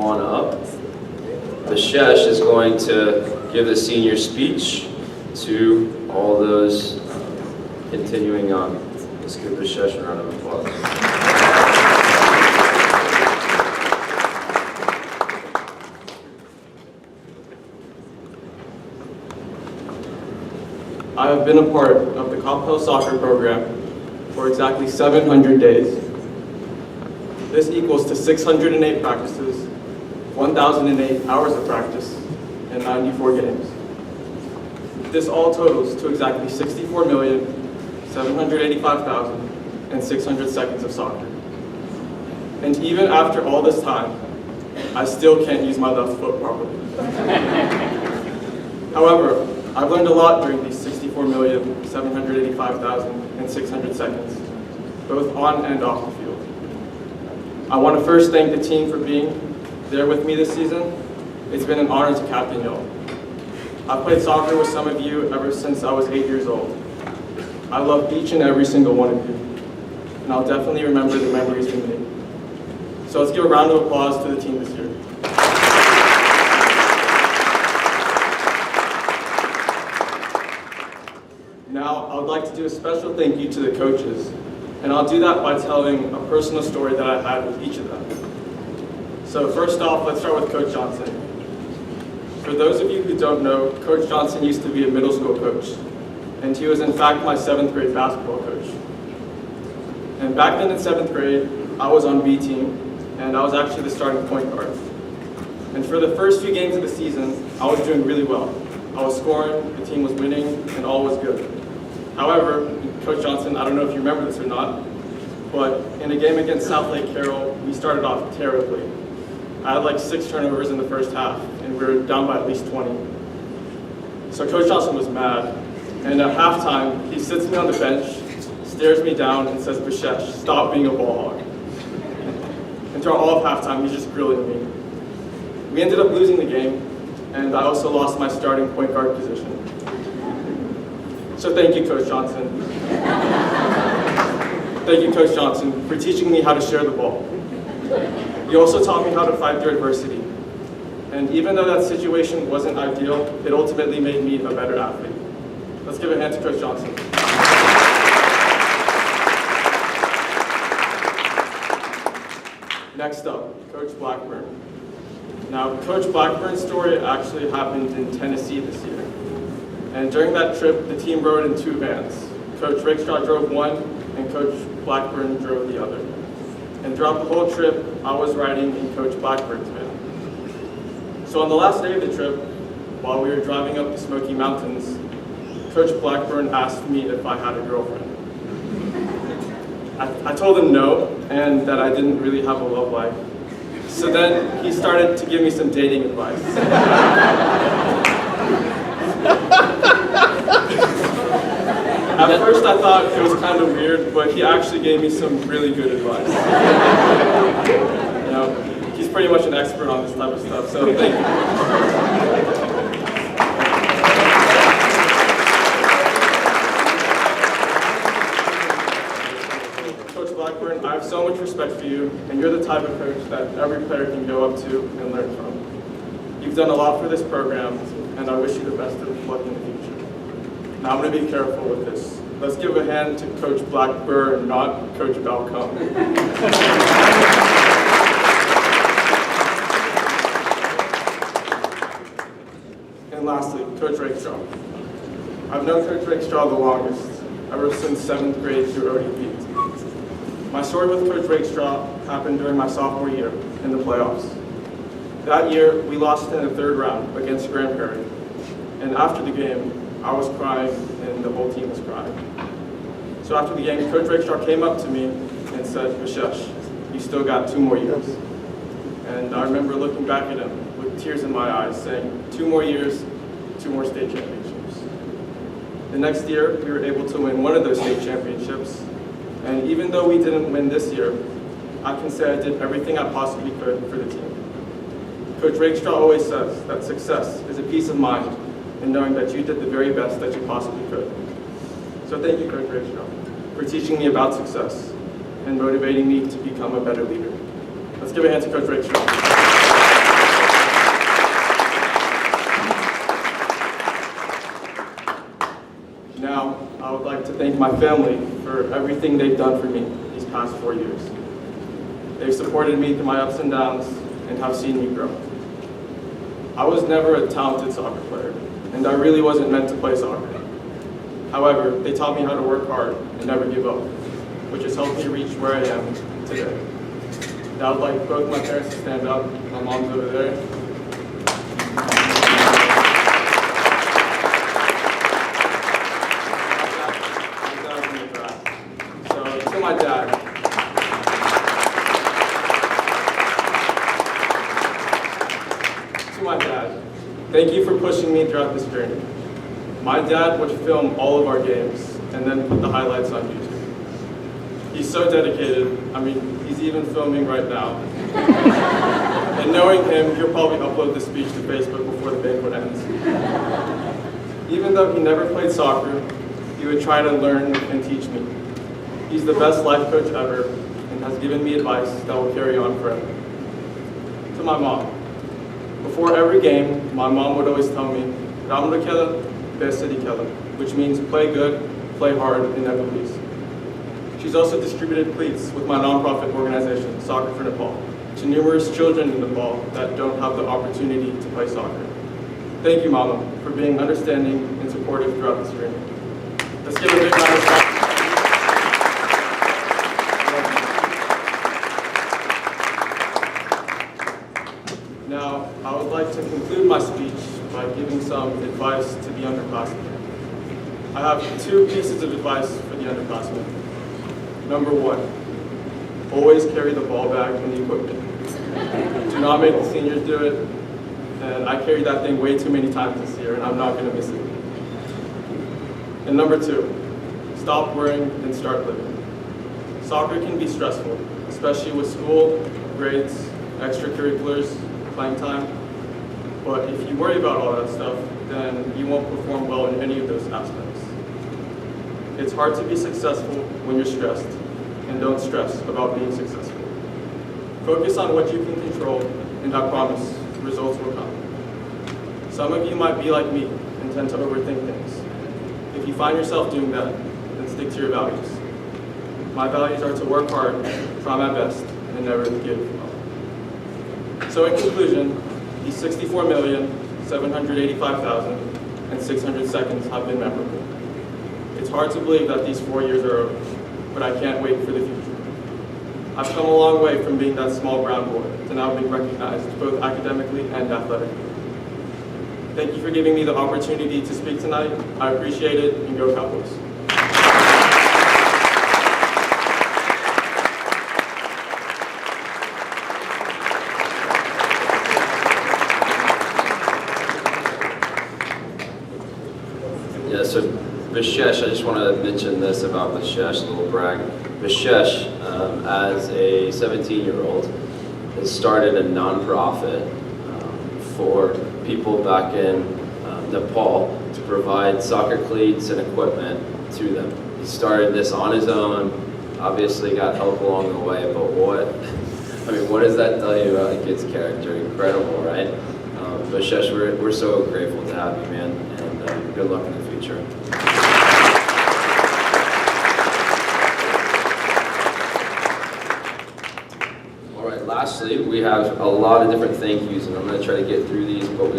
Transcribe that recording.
on up. Vishesh is going to give the senior speech to all those continuing on. Let's give Vishesh a round of applause. I have been a part of the Coppell soccer program for exactly 700 days. This equals to 608 practices, 1,008 hours of practice, and 94 games. This all totals to exactly 64,785,600 seconds of soccer. And even after all this time, I still can't use my left foot properly. However, I've learned a lot during these 64,785,600 seconds, both on and off the field. I want to first thank the team for being there with me this season. It's been an honor to captain y'all. I've played soccer with some of you ever since I was 8 years old. I love each and every single one of you, and I'll definitely remember the memories we made. So let's give a round of applause to the team this year. Now, I would like to do a special thank you to the coaches, and I'll do that by telling a personal story that I had with each of them. So first off, let's start with Coach Johnson. For those of you who don't know, Coach Johnson used to be a middle school coach, and he was in fact my 7th grade basketball coach. And back then in 7th grade, I was on B team, and I was actually the starting point guard. And for the first few games of the season, I was doing really well. I was scoring, the team was winning, and all was good. However, Coach Johnson, I don't know if you remember this or not, but in a game against South Lake Carroll, we started off terribly. I had like 6 turnovers in the first half, and we were down by at least 20. So Coach Johnson was mad, and at halftime, he sits me on the bench, stares me down, and says, "Vishesh, stop being a ball hog." And throughout all of halftime, he's just grilling me. We ended up losing the game, and I also lost my starting point guard position. So thank you, Coach Johnson. Thank you, Coach Johnson, for teaching me how to share the ball. You also taught me how to fight through adversity. And even though that situation wasn't ideal, it ultimately made me a better athlete. Let's give a hand to Coach Johnson. Next up, Coach Blackburn. Now, Coach Blackburn's story actually happened in Tennessee this year. And during that trip, the team rode in 2 vans. Coach Rakestraw drove one, and Coach Blackburn drove the other. And throughout the whole trip, I was riding in Coach Blackburn's van. So on the last day of the trip, while we were driving up the Smoky Mountains, Coach Blackburn asked me if I had a girlfriend. I told him no, and that I didn't really have a love life. So then he started to give me some dating advice. At first I thought it was kind of weird, but he actually gave me some really good advice. You know, he's pretty much an expert on this type of stuff, so thank you. Coach Blackburn, I have so much respect for you, and you're the type of coach that every player can go up to and learn from. You've done a lot for this program, and I wish you the best of luck in the future. Now I'm going to be careful with this. Let's give a hand to Coach Blackburn, not Coach Balcom. And lastly, Coach Rakestraw. I've known Coach Rakestraw the longest, ever since 7th grade through ODP. My story with Coach Rakestraw happened during my sophomore year in the playoffs. That year, we lost in the 3rd round against Grand Prairie. And after the game, I was crying and the whole team was crying. So after the game, Coach Rakestraw came up to me and said, "Vishesh, you still got 2 more years." And I remember looking back at him with tears in my eyes, saying, 2 more years, 2 more state championships. The next year, we were able to win one of those state championships. And even though we didn't win this year, I can say I did everything I possibly could for the team. Coach Rakestraw always says that success is a peace of mind in knowing that you did the very best that you possibly could. So thank you, Coach Rakestraw, for teaching me about success and motivating me to become a better leader. Let's give a hand to Coach Rakestraw. thank my family for everything they've done for me these past 4 years. They've supported me through my ups and downs and have seen me grow. I was never a talented soccer player, and I really wasn't meant to play soccer. However, they taught me how to work hard and never give up, which has helped me reach where I am today. Now I'd like both my parents to stand up. My mom's over there. So, to my dad. To my dad, thank you for pushing me throughout this journey. My dad would film all of our games and then put the highlights on YouTube. He's so dedicated. I mean, he's even filming right now. And knowing him, he'll probably upload this speech to Facebook before the banquet ends. Even though he never played soccer, he would try to learn and teach me. He's the best life coach ever and has given me advice that will carry on forever. To my mom. Before every game, my mom would always tell me, "Ramro Kela, Besedi Kela," which means play good, play hard, and never lose. She's also distributed cleats with my nonprofit organization, Soccer for Nepal, to numerous children in Nepal that don't have the opportunity to play soccer. Thank you, Mama, for being understanding and supportive throughout this journey. Let's give a big round of applause. Now, I would like to conclude my speech by giving some advice to the underclassmen. I have 2 pieces of advice for the underclassmen. Number 1, always carry the ball bag and the equipment. Do not make the seniors do it, and I carried that thing way too many times this year, and I'm not going to miss it. And number 2, stop worrying and start living. Soccer can be stressful, especially with school, grades, extracurriculars, playing time. But if you worry about all that stuff, then you won't perform well in any of those aspects. It's hard to be successful when you're stressed, and don't stress about being successful. Focus on what you can control, and I promise, results will come. Some of you might be like me and tend to overthink things. If you find yourself doing that, then stick to your values. My values are to work hard, try my best, and never give up. So in conclusion, these 64,785,600 seconds have been memorable. It's hard to believe that these 4 years are over, but I can't wait for the future. I've come a long way from being that small brown boy to now being recognized both academically and athletically. Thank you for giving me the opportunity to speak tonight. I appreciate it, and go Cowboys. Yeah, so Vishesh, I just want to mention this about Vishesh, a little brag. Vishesh, as a 17-year-old, has started a nonprofit for people back in Nepal to provide soccer cleats and equipment to them. He started this on his own, obviously got help along the way, but what does that tell you about the kid's character? Incredible, right? Vishesh, we're so grateful to have you, man, and good luck in the future. All right, lastly, we have a lot of different thank yous, and I'm going to try to get through these, but we